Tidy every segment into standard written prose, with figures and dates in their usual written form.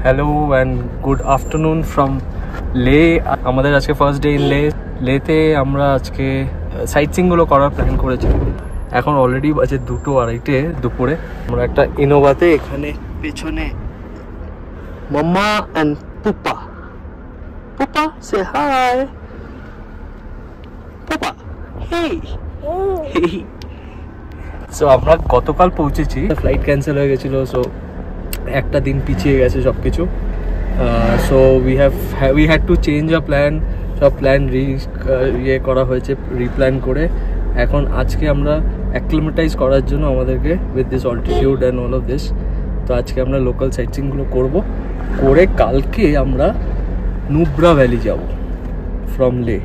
Hello and good afternoon from লে। আমাদের আজকে ফার্স্ট ডে ইন লেতে আমরা আজকে সাইট সিইংগুলো করার প্ল্যান করেছি। এখন অলরেডি বাজে 2:30 দুপুরে। আমরা একটা ইনোভাতে এখানে পেছনে mamma and Pupa say hi Pupa hey hey. So আমরা গতকাল পৌঁছেছি, ফ্লাইট ক্যান্সেল হয়ে গেছিলো, সো একটা দিন পিছিয়ে গেছে সব কিছু। So we had to change a plan, সব প্ল্যান ইয়ে করা হয়েছে, রিপ্ল্যান করে। এখন আজকে আমরা অ্যাক্লিমেটাইজ করার জন্য আমাদেরকে with this altitude and all of this, তো আজকে আমরা লোকাল সাইটসিংগুলো করবো, করে কালকে আমরা নুব্রা ভ্যালি যাব from Leh.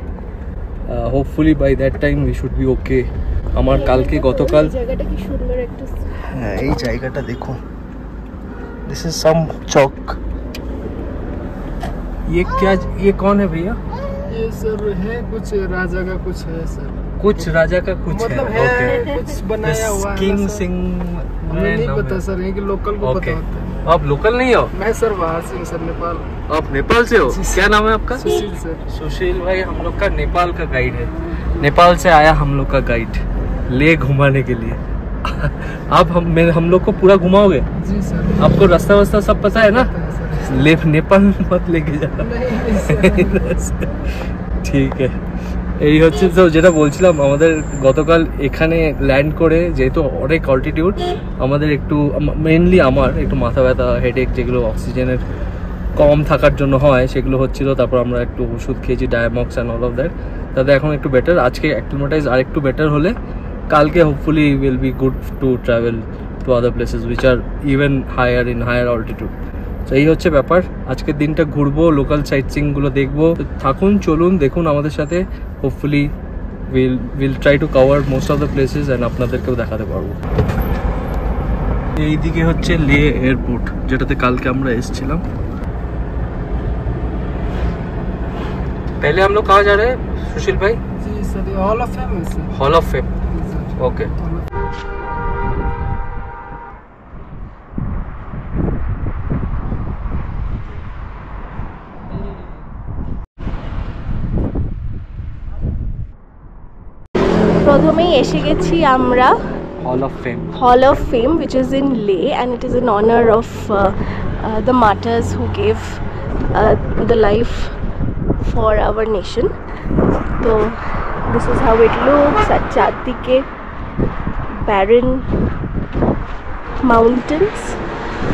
Hopefully by that time we should be okay. আমার কালকে গতকাল জায়গাটা কি সুন্দর একটা। হ্যাঁ, এই জায়গাটা দেখো, दिस इज सम चौक। ये कौन है भैया? ये सर है कुछ राजा का कुछ है सर, कुछ राजा का कुछ मतलब है, है कुछ बनाया हुआ है किंग ना सिंह। हमें नहीं पता सर, ये कि लोकल को पता होता है। आप लोकल नहीं हो? मैं सर बाहर से हूँ सर, नेपाल। आप नेपाल से हो? क्या नाम है आपका? सुशील सर। सुशील भाई हम लोग का नेपाल का गाइड है। नेपाल से आया हम लोग का गाइड ले घुमाने के लिए। आप हम लोग को पूरा घुमाओगे? जी सर। आपको रास्ता वास्ता सब पता है ना? ले नेपाल मत लेके जाना। ঠিক আছে, এই হচ্ছে তো যেটা বলছিলাম, আমাদের গতকাল এখানে ল্যান্ড করে, যেহেতু অনেক অল্টিটিউড, আমাদের একটু মেনলি আমার একটু মাথা ব্যথা, হেডেক, যেগুলো অক্সিজেনের কম থাকার জন্য হয় সেগুলো হচ্ছিল। তারপর আমরা একটু ওষুধ খেয়েছি, ডায়ামক্স অ্যান্ড অল অফ দ্যাট, তাতে এখন একটু বেটার। আজকে অ্যাক্লিমেটাইজ আর একটু বেটার হলে কালকে hopefully will be good to travel to other places which are even higher in higher altitude. তো এই হচ্ছে ব্যাপার। আজকের দিনটা ঘুরবো, লোকাল সাইট সিইংগুলো দেখবো। থাকুন, চলুন, দেখুন আমাদের সাথে। Hopefully will try to cover most of the places and আপনাদেরকেও দেখাতে পারবো। এইদিকে হচ্ছে লে এয়ারপোর্ট, যেটাতে কালকে আমরা এসেছিলাম। पहले हम लोग कहाँ जा रहे हैं सुशील भाई? जी सर, ये हॉल ऑफ फेम है sir. Hall of fame, okay. প্রথমেই এসে গেছি আমরা Hall of Fame, Hall of Fame, which is in Leh, and it is in honor of the martyrs who gave the life for our nation. So this is how it looks. at chardike barren mountains.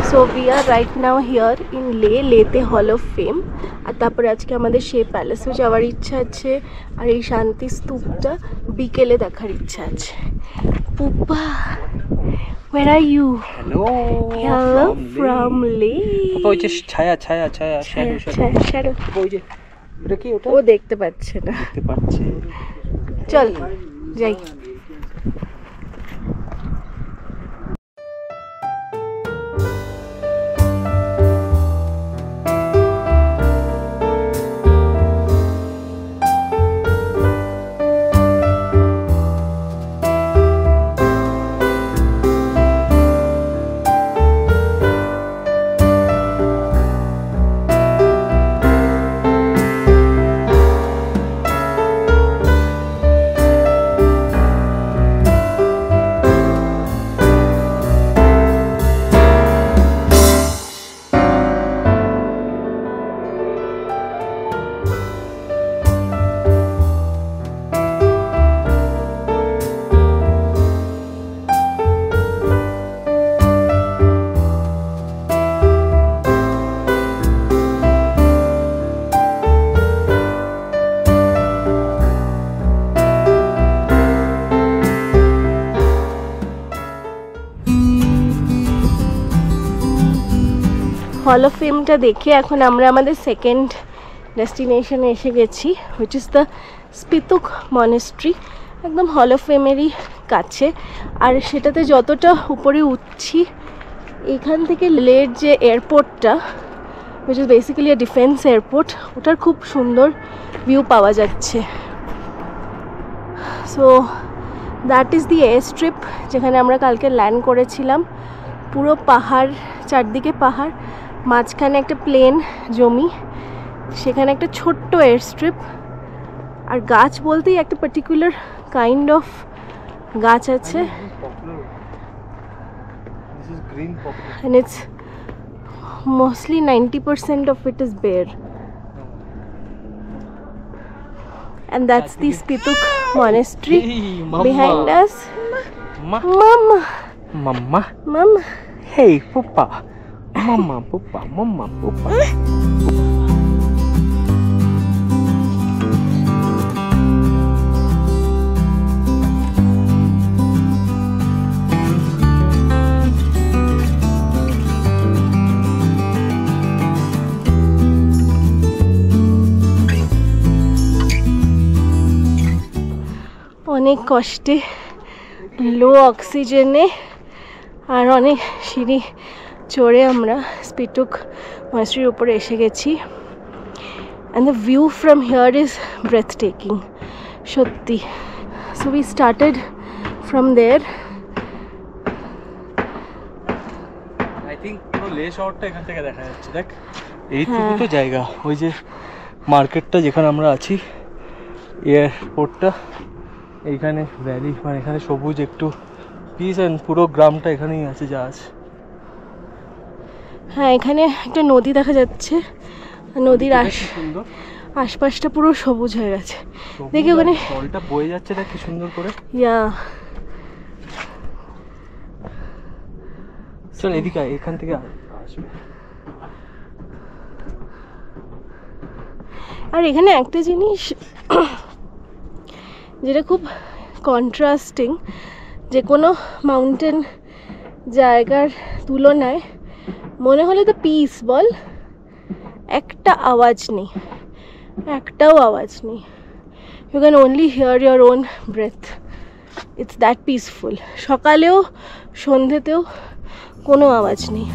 So we are right now here in Leh Hall of Fame. আর তারপরে আজকে আমাদের সেই প্যালেসে যাওয়ার ইচ্ছা আছে, আর এই শান্তি স্তূপটা বিকেলে দেখার ইচ্ছা আছে। পুপা, where are you? Hello from Leh. পুপা, ওই যে ছায়া শ্যাডো, ওই যে এটা কি, ওটা ও দেখতে পাচ্ছে না। দেখতে পাচ্ছে। চল যাই। হল অফ ফেমটা দেখে এখন আমরা আমাদের সেকেন্ড ডেস্টিনেশনে এসে গেছি, হুইচ ইজ দ্য স্পিতুক মনেস্ট্রি, একদম হল অফ ফেমেরই কাছে। আর সেটাতে যতটা উপরে উঠছি, এখান থেকে লের যে এয়ারপোর্টটা, which is basically a defence airport, ওটার খুব সুন্দর ভিউ পাওয়া যাচ্ছে। So that is the air strip যেখানে আমরা কালকে ল্যান্ড করেছিলাম। পুরো পাহাড়, চারদিকে পাহাড়, মাঝখানে একটা প্লেন জমি, সেখানে একটা ছোট্ট এয়ার স্ট্রিপ, আর গাছ বলতেই একটা পার্টিকুলার কাইন্ড অফ গাছ আছে, and it's mostly 90% of it is bare, and that's the Spituk monastery behind us. Mama, Mama, Mama. hey Papa, Mama, Papa, Mama, Papa. অনেক কষ্টে, লো অক্সিজেনে আর অনেক সিঁড়ি চড়ে আমরা স্পিটুক মনাস্ট্রির উপরে এসে গেছি। And the view from here is breathtaking, সত্যি। So we started from there. I think পুরো লে শহরটা এখান থেকে দেখা যাচ্ছে। দেখ এইটুকু তো জায়গা, ওই যে মার্কেটটা যেখানে আমরা আছি, এয়ারপোর্টটা, এইখানে ভ্যালি, মানে এখানে সবুজ একটু পিস, অ্যান্ড পুরো গ্রামটা এখানেই আছে যা আছে। হ্যাঁ, এখানে একটা নদী দেখা যাচ্ছে, নদীর আশপাশটা পুরো সবুজ হয়ে গেছে। দেখি ওখানে জলটা বয়ে যাচ্ছে, দেখ কি সুন্দর করে। ইয়া, চল এদিকে, এখান থেকে আসবে। আর এখানে একটা জিনিস যেটা খুব কন্ট্রাস্টিং, যে কোনো মাউন্টেন জায়গার তুলনায় মনে হলে তো পিস বল, একটা আওয়াজ নেই, একটাও আওয়াজ নেই। You can only hear your own breath, it's that peaceful. সকালেও সন্ধ্যেতেও কোনো আওয়াজ নেই।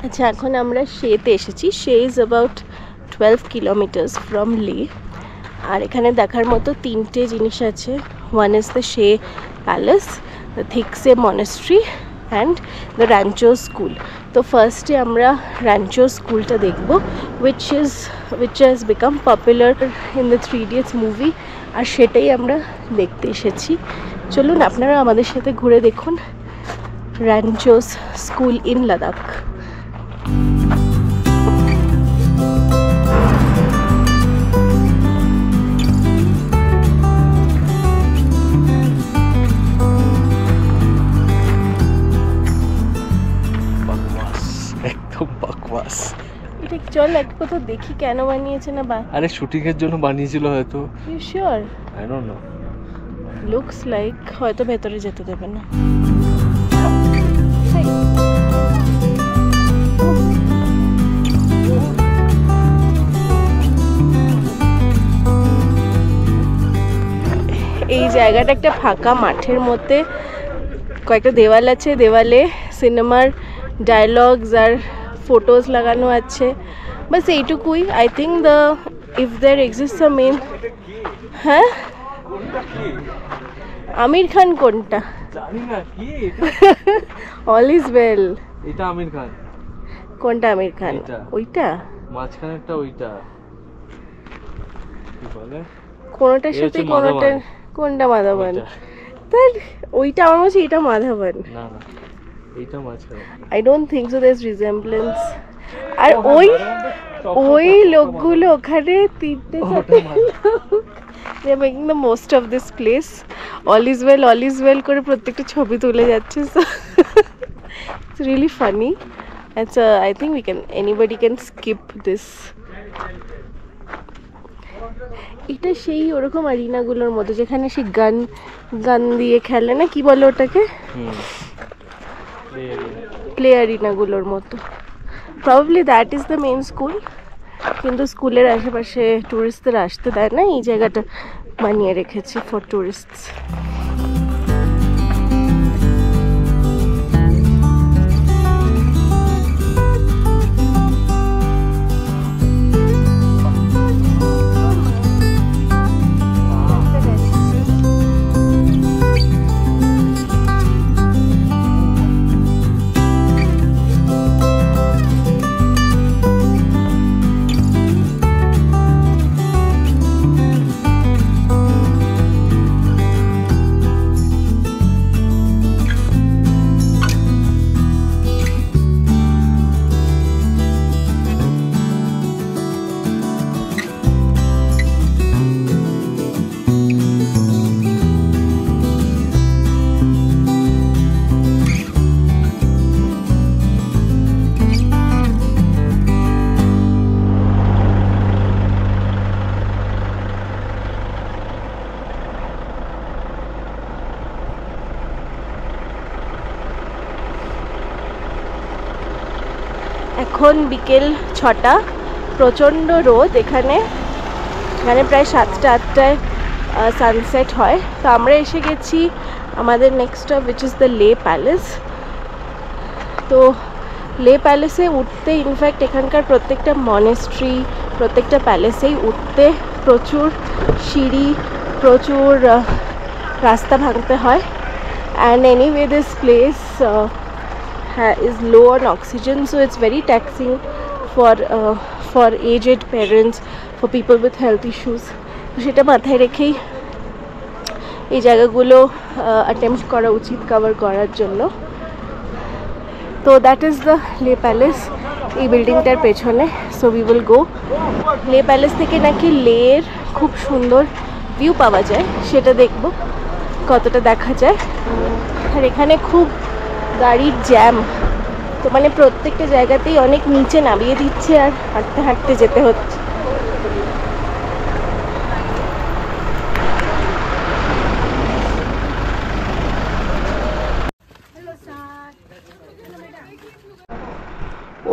আচ্ছা, এখন আমরা শেতে এসেছি। Shey is about 12 kilometres from Leh. আর এখানে দেখার মতো তিনটে জিনিস আছে। One is the Shey palace, the Thiksey monastery and the Rancho school. তো ফার্স্টে আমরা র্যাঞ্চো স্কুলটা দেখবো, which has become popular in the 3 Idiots movie, আর সেটাই আমরা দেখতে এসেছি। চলুন আপনারা আমাদের সাথে ঘুরে দেখুন র্যাঞ্চোস স্কুল ইন লাদাখ। এটা চল এক কথা দেখি কেন বানিয়েছে না। আরে শুটিং এর জন্য বানিয়েছিল হয়তো। You sure? I don't know, looks like হয়তো ভেতরে যেতে দেবে না। এই জায়গাটা একটা ফাঁকা মাঠের মধ্যে, কয়েকটা দেওয়াল আছে, দেওয়ালে সিনেমার ডায়লগস আর ফটোজ লাগানো আছে, বাস এইটুকুই। I think the if there exists a men. হ্যাঁ, আমির খান কোনটা জানি না কি এটা। অল ইজ ওয়েল, এটা আমির খান। কোনটা আমির খান? ওইটা মাঝখানেরটা, ওইটা কি বলে, কোনটার সাথে কোনটা, কোনটা মাধবন? তার ওইটা আমার মনে হচ্ছে এটা মাধবন। না না, এইটা মাঝখানে। I don't think so there is resemblance. আর ওই লোকগুলো ওখানে তিনটে they are making the most of this place. All is well করে প্রত্যেকটা ছবি তুলে যাচ্ছে। So it's really funny. It's I think anybody can skip this. এটা সেই ওরকম আরিনাগুলোর মতো যেখানে সে গান গান দিয়ে খেলে না, কি বলে ওটাকে, প্লে আরিনাগুলোর মতো। Probably that is the main school, কিন্তু স্কুলের আশেপাশে টুরিস্টদের আসতে দেয় না, এই জায়গাটা বানিয়ে রেখেছে ফর টুরিস্টস। এখন বিকেল 6টা, প্রচণ্ড রোদ এখানে, এখানে প্রায় 7টা 8টায় সানসেট হয়। তো আমরা এসে গেছি আমাদের next stop, which is the লে প্যালেস। তো লে প্যালেসে উঠতে, ইনফ্যাক্ট এখানকার প্রত্যেকটা মনেস্ট্রি, প্রত্যেকটা প্যালেসেই উঠতে প্রচুর সিঁড়ি, প্রচুর রাস্তা ভাঙতে হয়। And anyway this place is low on oxygen, so it's very taxing for aged parents, for people with health issues. সেটা মাথায় রেখেই এই জায়গাগুলো অ্যাটেম্প্ট করা উচিত কভার করার জন্য। তো দ্যাট ইজ দ্য লে প্যালেস, এই বিল্ডিংটার পেছনে। So we will go. লে প্যালেস থেকে নাকি লের খুব সুন্দর ভিউ পাওয়া যায়, সেটা দেখব কতটা দেখা যায়। আর এখানে খুব গাড়ির জ্যাম, তো মানে প্রত্যেকটা জায়গাতেই অনেক নিচে নামিয়ে দিচ্ছে আর হাঁটতে হাঁটতে যেতে হচ্ছে।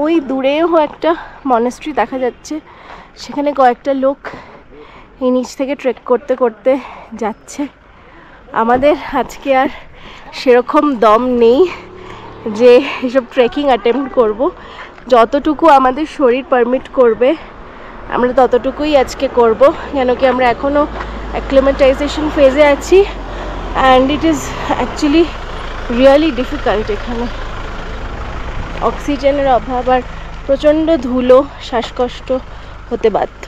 ওই দূরেও একটা মনেস্ট্রি দেখা যাচ্ছে, সেখানে কয়েকটা লোক এই নিচ থেকে ট্রেক করতে করতে যাচ্ছে। আমাদের আজকে আর সেরকম দম নেই যে এসব ট্রেকিং অ্যাটেম্প্ট করব। যতটুকু আমাদের শরীর পারমিট করবে আমরা ততটুকুই আজকে করব, কেন কি আমরা এখনও অ্যাক্লিমেটাইজেশন ফেজে আছি। And it is actually really difficult. এখানে অক্সিজেনের অভাব আর প্রচণ্ড ধুলো, শ্বাসকষ্ট হতে বাধ্য।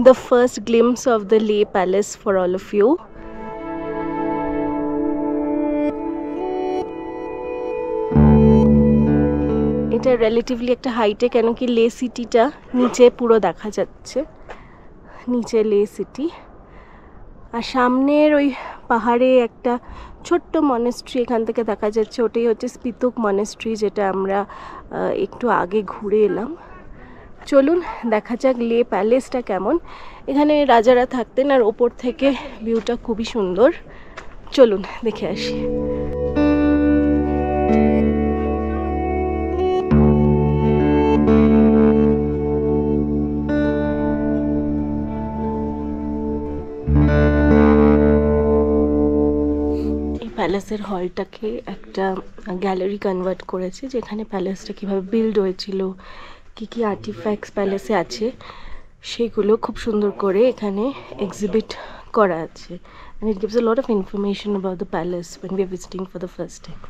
The first glimpse of the Leh Palace for all of you. এটা রিলেটিভলি একটা হাইটে, কেন কি লে সিটিটা নিচে পুরো দেখা যাচ্ছে, নিচে লে সিটি। আর সামনের ওই পাহাড়ে একটা ছোট্ট মনেস্ট্রি এখান থেকে দেখা যাচ্ছে, ওটাই হচ্ছে স্পিতুক মনেস্ট্রি, যেটা আমরা একটু আগে ঘুরে এলাম। চলুন দেখা যাক লে প্যালেসটা কেমন। এখানে রাজারা থাকতেন আর ওপর থেকে ভিউটা খুবই সুন্দর। চলুন দেখে আসি। প্যালেসের হলটাকে একটা গ্যালারি কনভার্ট করেছে, যেখানে প্যালেসটা কীভাবে বিল্ড হয়েছিল, কী কী আর্টিফ্যাক্টস প্যালেসে আছে, সেগুলো খুব সুন্দর করে এখানে এক্সিবিট করা আছে। and it gives a lot of information about the palace when we are visiting for the first time.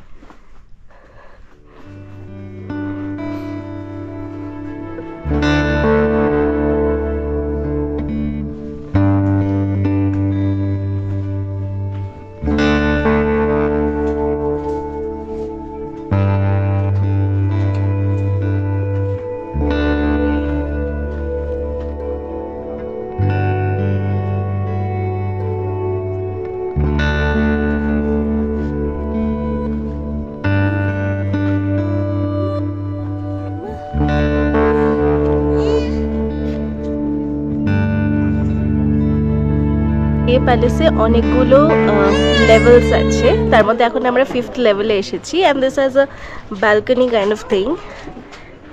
লে প্যালেসে অনেকগুলো লেভেলস আছে, তার মধ্যে এখন আমরা 5th লেভেলে এসেছি। And this has a balcony kind of thing,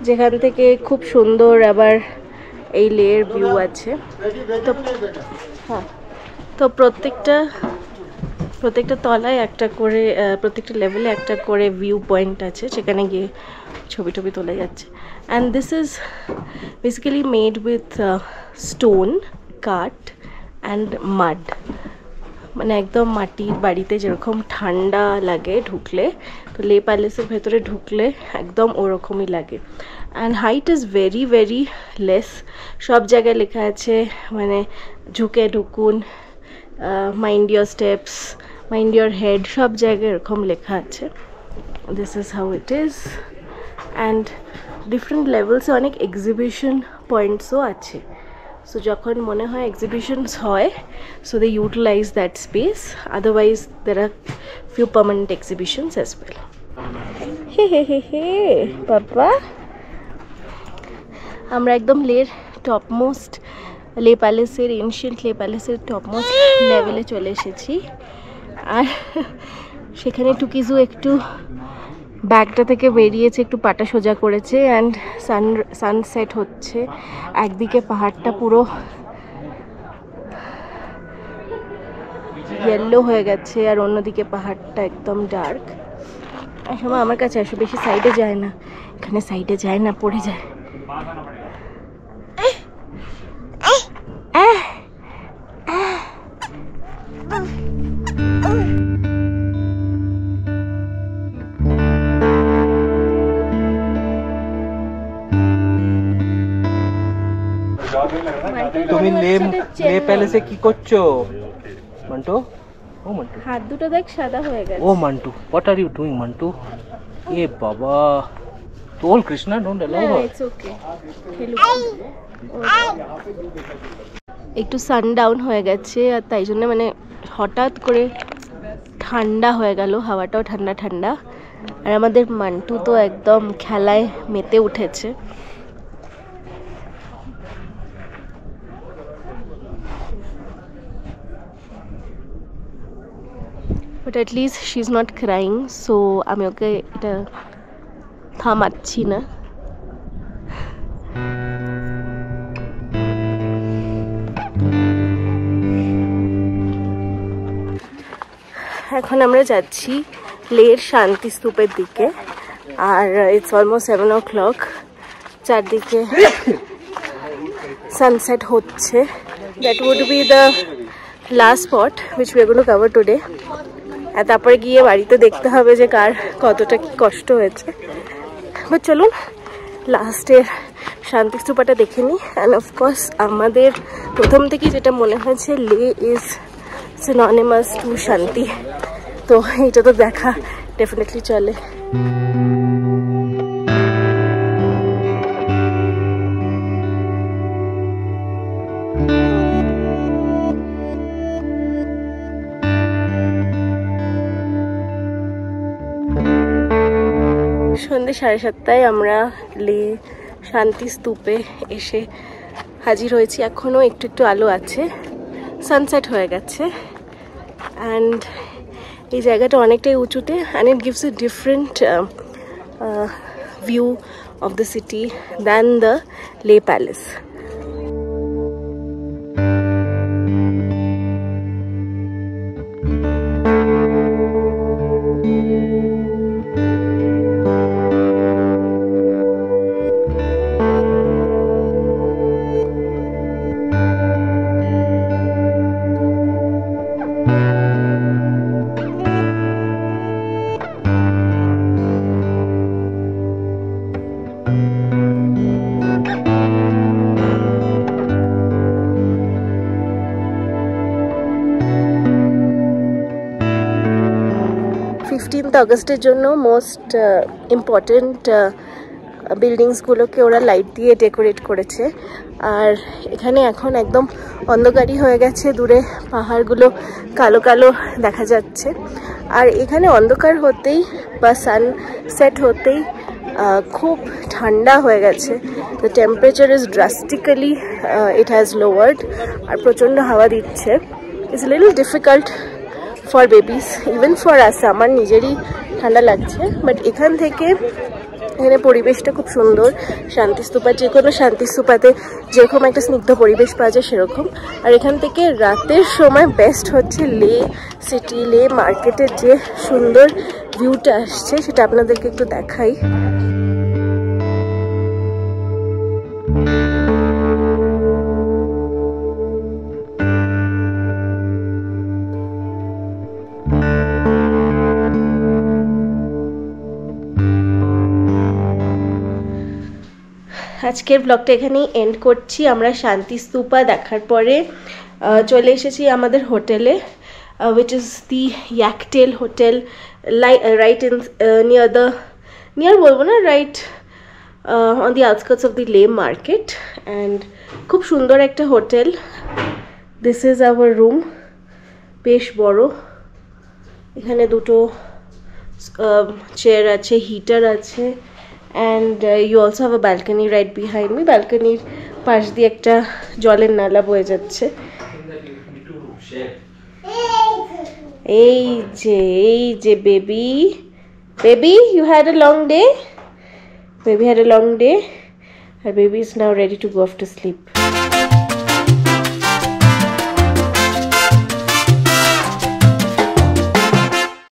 যেখান থেকে খুব সুন্দর আবার এই লেয়ের ভিউ আছে। তো হ্যাঁ, তো প্রত্যেকটা তলায় একটা করে, প্রত্যেকটা লেভেলে একটা করে ভিউ পয়েন্ট আছে, সেখানে গিয়ে ছবি টবি তোলা যাচ্ছে। And this is basically made with stone, কাঠ অ্যান্ড মাড। মানে একদম মাটির বাড়িতে যেরকম ঠান্ডা লাগে ঢুকলে, তো লে প্যালেসের ভেতরে ঢুকলে একদম ওরকমই লাগে। And height is very very less. সব জায়গায় লেখা আছে মানে ঝুঁকে ঢুকুন, mind your steps, mind your head, সব জায়গায় এরকম লেখা আছে। This is how it is. And different লেভেলসে অনেক এক্সিবিশন পয়েন্টসও আছে। সো যখন মনে হয় এক্সিবিশনস হয়, so they utilize that space, otherwise there are few permanent exhibitions as well. হে হে হে হে বাবা, আমরা একদম লের টপমোস্ট, লে প্যালেসের, এনশিয়েন্ট লে প্যালেসের টপমোস্ট লেভেলে চলে এসেছি। আর সেখানে টুকিজু একটু ব্যাগটা থেকে বেরিয়েছে, একটু পাটা সোজা করেছে। অ্যান্ড সানসেট হচ্ছে, একদিকে পাহাড়টা পুরো ইয়েলো হয়ে গেছে আর অন্যদিকে পাহাড়টা একদম ডার্ক। সময় আমার কাছে আসো, বেশি সাইডে যায় না, এখানে সাইডে যায় না, পড়ে যায়। তুমি লে প্যালেসে কি করছো মন্টু? ও মন্টু, হাত দুটো দেখ সাদা হয়ে গেছে। ও Montu, what are you doing Montu? এ বাবা, তোল Krishna, don't allow her. It's okay. একটু সানডাউন হয়ে গেছে, আর তাই জন্য মানে হঠাৎ করে ঠান্ডা হয়ে গেল, হাওয়াটাও ঠান্ডা ঠান্ডা। আর আমাদের মান্টু তো একদম খেলায় মেতে উঠেছে। But at least she is not crying, so আমি ওকে এটা থামাচ্ছি না। এখন আমরা যাচ্ছি লের শান্তি স্তূপের দিকে, আর ইটস অলমোস্ট 7 o'clock। চারদিকে সানসেট হচ্ছে। That would be the last spot which we are gonna cover today. আর তারপরে গিয়ে বাড়িতে দেখতে হবে যে কার কতটা কি কষ্ট হয়েছে। বাট চলুন লাস্টের শান্তি স্তূপাটা দেখে নিই। অ্যান্ড অফকোর্স আমাদের প্রথম থেকেই যেটা মনে হয়েছে, লে ইজ সিনোনিমাস টু শান্তি, তো এটা তো দেখা ডেফিনেটলি চলে। সন্ধ্যে 7:30 আমরা লে শান্তি স্তূপে এসে হাজির হয়েছি। এখনও একটু একটু আলো আছে, সানসেট হয়ে গেছে। অ্যান্ড এই জায়গাটা অনেকটাই উঁচুতে, and it gives a different view of the city than the লে প্যালেস। আগস্টের জন্য মোস্ট ইম্পর্টেন্ট বিল্ডিংসগুলোকে ওরা লাইট দিয়ে ডেকোরেট করেছে। আর এখানে এখন একদম অন্ধকারই হয়ে গেছে, দূরে পাহাড়গুলো কালো কালো দেখা যাচ্ছে। আর এখানে অন্ধকার হতেই বা সানসেট হতেই খুব ঠান্ডা হয়ে গেছে। The temperature is drastically it has lowered, আর প্রচণ্ড হাওয়া দিচ্ছে। It's little difficult for babies, even for us. আমার নিজেরই ঠান্ডা লাগছে, বাট এখান থেকে এখানে পরিবেশটা খুব সুন্দর। শান্তিস্তূপা, যে কোনো শান্তিস্তূপাতে যেরকম একটা স্নিগ্ধ পরিবেশ পাওয়া যায় সেরকম। আর এখান থেকে রাতের সময় বেস্ট হচ্ছে লে সিটি, লে মার্কেটের যে সুন্দর ভিউটা আসছে সেটা আপনাদেরকে একটু দেখাই। আজকের ব্লগটা এখানেই এন্ড করছি। আমরা শান্তিস্তূপা দেখার পরে চলে এসেছি আমাদের হোটেলে, which is the Yaktail Hotel, right in near বলবো না, right on the outskirts of the Leh market, and খুব সুন্দর একটা hotel. This is our room, বেশ বড়। এখানে দুটো চেয়ার আছে, হিটার আছে, and you also have a balcony right behind me. ব্যালকনির পাশ দিয়ে একটা জলের নালা বয়ে যাচ্ছে। এই যে baby you had a long day, baby had a long day, and baby is now ready to go off to sleep.